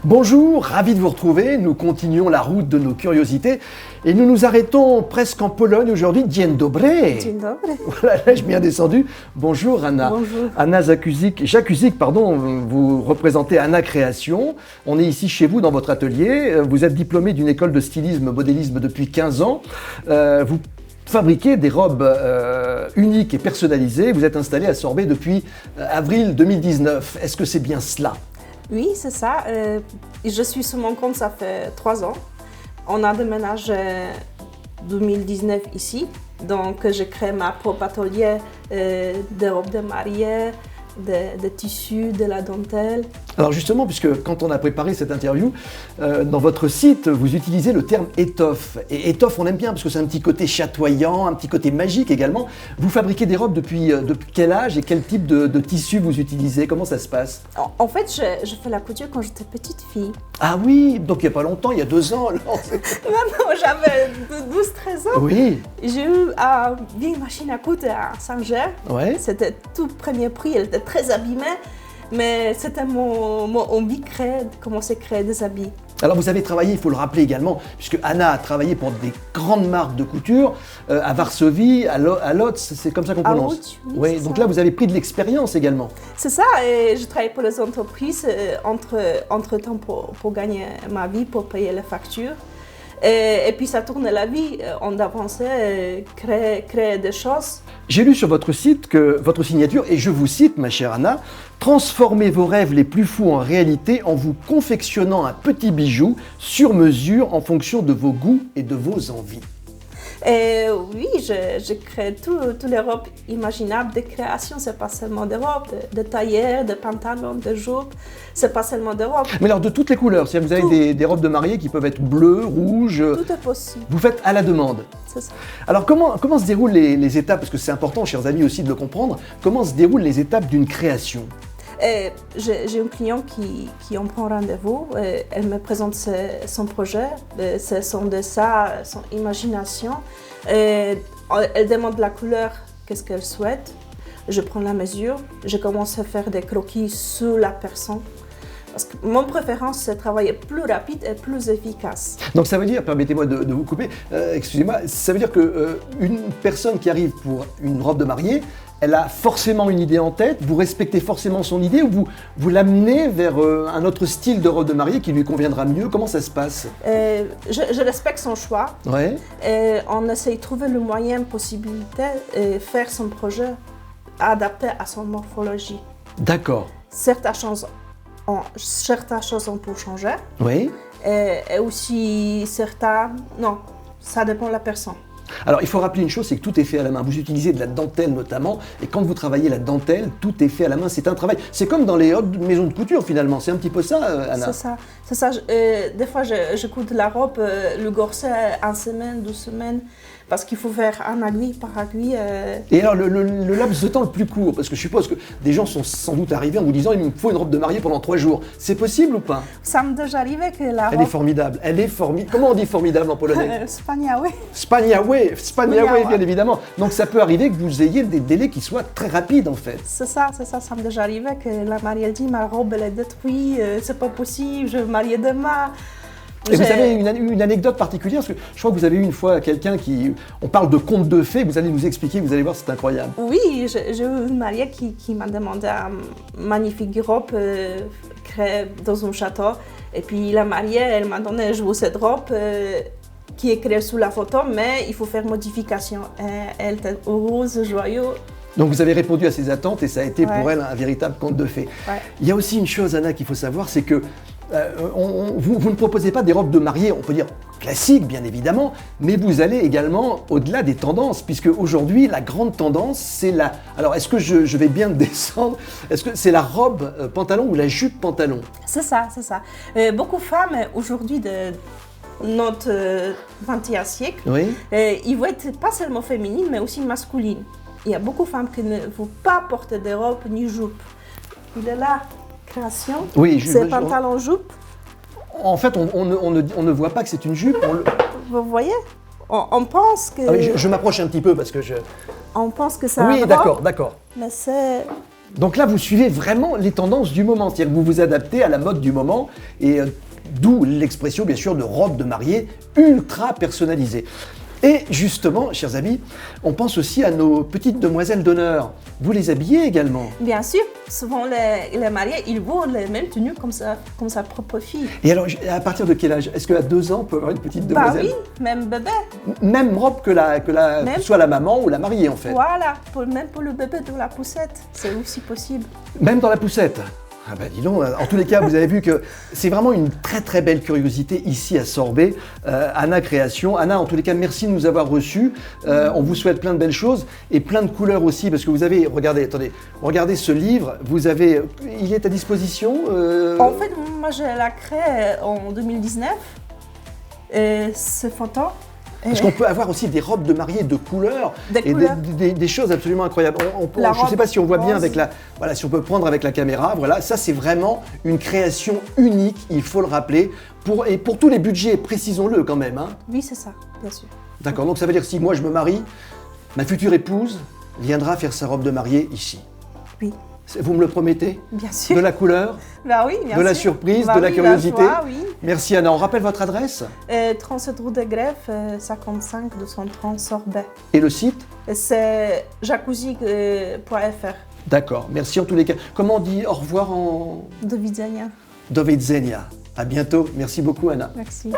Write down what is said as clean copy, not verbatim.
Bonjour, ravi de vous retrouver. Nous continuons la route de nos curiosités et nous nous arrêtons presque en Pologne aujourd'hui. Dzień dobry. Dzień dobry. Voilà, là, je suis bien descendu. Bonjour Anna. Bonjour. Anna Jakuzik, vous représentez Anna Création. On est ici chez vous dans votre atelier. Vous êtes diplômée d'une école de stylisme, modélisme depuis 15 ans. Vous fabriquez des robes uniques et personnalisées. Vous êtes installée à Sorbet depuis avril 2019. Est-ce que c'est bien cela ? Oui, c'est ça. Je suis sur mon compte, ça fait 3 ans. On a déménagé 2019 ici. Donc, j'ai créé ma propre atelier de robes de mariée, de tissus, de la dentelle. Alors justement, puisque quand on a préparé cette interview, dans votre site, vous utilisez le terme étoffe. Et étoffe, on aime bien parce que c'est un petit côté chatoyant, un petit côté magique également. Vous fabriquez des robes depuis quel âge et quel type de tissu vous utilisez? Comment ça se passe? En fait, je fais la couture quand j'étais petite fille. Ah oui, donc il n'y a pas longtemps, il y a 2 ans. Non, j'avais 12-13 ans. Oui. J'ai eu une vieille machine à coudre à Saint-Ger. Ouais. C'était tout premier prix, elle était très abîmée. Mais c'était mon envie de commencer à créer des habits. Alors vous avez travaillé, il faut le rappeler également, puisque Anna a travaillé pour des grandes marques de couture, à Varsovie, à Lodz, c'est comme ça qu'on prononce. Lodz, oui, ouais, donc ça. Là vous avez pris de l'expérience également. C'est ça, et je travaille pour les entreprises entre-temps pour gagner ma vie, pour payer les factures. Et puis ça tourne la vie, on avançait, créer des choses. J'ai lu sur votre site que votre signature, et je vous cite ma chère Anna, « Transformez vos rêves les plus fous en réalité en vous confectionnant un petit bijou sur mesure en fonction de vos goûts et de vos envies. » Et oui, je crée toutes les robes imaginables de création. C'est pas seulement des robes, de tailleurs, de pantalons, de jupes. C'est pas seulement des robes. Mais alors de toutes les couleurs, c'est-à-dire vous avez des robes de mariée qui peuvent être bleues, rouges. Tout est possible. Vous faites à la demande. C'est ça. Alors comment se déroulent les étapes, parce que c'est important, chers amis aussi, de le comprendre, comment se déroulent les étapes d'une création? J'ai un client qui en prend rendez-vous. Elle me présente son projet, son dessin, son imagination. Elle demande la couleur, qu'est-ce qu'elle souhaite. Je prends la mesure. Je commence à faire des croquis sur la personne. Parce que mon préférence, c'est de travailler plus rapide et plus efficace. Donc ça veut dire, permettez-moi de vous couper, excusez-moi, ça veut dire qu'une personne qui arrive pour une robe de mariée, elle a forcément une idée en tête, vous respectez forcément son idée ou vous l'amenez vers un autre style de robe de mariée qui lui conviendra mieux? Comment ça se passe? Je respecte son choix. Ouais. On essaye de trouver le moyen, possibilité, et faire son projet adapté à son morphologie. D'accord. Certaines choses on peut changer. Oui. Et aussi certaines, non, ça dépend de la personne. Alors il faut rappeler une chose, c'est que tout est fait à la main. Vous utilisez de la dentelle notamment, et quand vous travaillez la dentelle, tout est fait à la main, c'est un travail. C'est comme dans les hautes maisons de couture finalement, c'est un petit peu ça, Anna. C'est ça. Des fois, je couds de la robe, le corset 1 semaine, 2 semaines, parce qu'il faut faire un aiguille par aiguille. Et alors le laps de temps le plus court, parce que je suppose que des gens sont sans doute arrivés en vous disant il me faut une robe de mariée pendant 3 jours. C'est possible ou pas? Ça m'est déjà arrivé que la robe... Elle est formidable, Comment on dit formidable en polonais? Wspaniałe. Wspaniałe, bien évidemment. Donc ça peut arriver que vous ayez des délais qui soient très rapides en fait. C'est ça m'est déjà arrivé que la mariée dit ma robe elle est détruite, c'est pas possible, je vais me marier demain. Et vous avez une anecdote particulière, parce que je crois que vous avez eu une fois quelqu'un on parle de conte de fées, vous allez nous expliquer, vous allez voir, c'est incroyable. Oui, j'ai eu une mariée qui m'a demandé une magnifique robe créée dans un château. Et puis la mariée, elle m'a donné cette robe qui est créée sous la photo, mais il faut faire modification. Elle était heureuse, joyeuse. Donc vous avez répondu à ses attentes et ça a été pour elle un véritable conte de fées. Ouais. Il y a aussi une chose, Anna, qu'il faut savoir, c'est que vous ne proposez pas des robes de mariée, on peut dire classiques bien évidemment, mais vous allez également au-delà des tendances, puisque aujourd'hui la grande tendance c'est la... Alors est-ce que je vais bien descendre? Est-ce que c'est la robe pantalon ou la jupe pantalon? C'est ça. Beaucoup de femmes aujourd'hui de notre 21e siècle, Oui. ils vont être pas seulement féminines mais aussi masculines. Il y a beaucoup de femmes qui ne vont pas porter de robe ni jupe. Il est là. Création, oui, c'est pantalon jupe. En fait, on ne voit pas que c'est une jupe. Vous voyez, on pense que... Ah oui, je m'approche un petit peu parce que je... On pense que c'est un Oui, robe, d'accord. mais c'est Donc là, vous suivez vraiment les tendances du moment, c'est-à-dire que vous vous adaptez à la mode du moment, et d'où l'expression, bien sûr, de robe de mariée ultra personnalisée. Et justement, chers amis, on pense aussi à nos petites demoiselles d'honneur. Vous les habillez également? Bien sûr, souvent les mariés, ils voient les mêmes tenues comme sa propre fille. Et alors, à partir de quel âge? Est-ce qu'à 2 ans, on peut avoir une petite demoiselle? Bah oui, même bébé. Même robe que soit la maman ou la mariée, en fait. Voilà, même pour le bébé de la poussette, c'est aussi possible. Même dans la poussette? Ah bah dis donc, en tous les cas, vous avez vu que c'est vraiment une très très belle curiosité ici à Sorbet, Anna Création. Anna, en tous les cas, merci de nous avoir reçus. On vous souhaite plein de belles choses et plein de couleurs aussi, parce que vous avez, regardez, attendez, regardez ce livre, il est à disposition En fait, moi je l'ai créé en 2019, ce photo. Parce qu'on peut avoir aussi des robes de mariée de couleurs des choses absolument incroyables. Je ne sais pas si on voit bien avec voilà, si on peut prendre avec la caméra. Voilà, ça c'est vraiment une création unique, il faut le rappeler, et pour tous les budgets, précisons-le quand même. Hein. Oui, c'est ça, bien sûr. D'accord, donc ça veut dire que si moi je me marie, ma future épouse viendra faire sa robe de mariée ici. Oui. Vous me le promettez? Bien sûr. De la couleur? Bah oui, bien sûr. De la surprise, bah de la oui, curiosité? La joie, oui. Merci Anna, on rappelle votre adresse? 37 rue de Greffe, 55 230 Sorbet. Et le site? C'est jacuzzi.fr. D'accord, merci en tous les cas. Comment on dit au revoir en... Do widzenia. Do widzenia. À bientôt, merci beaucoup Anna. Merci.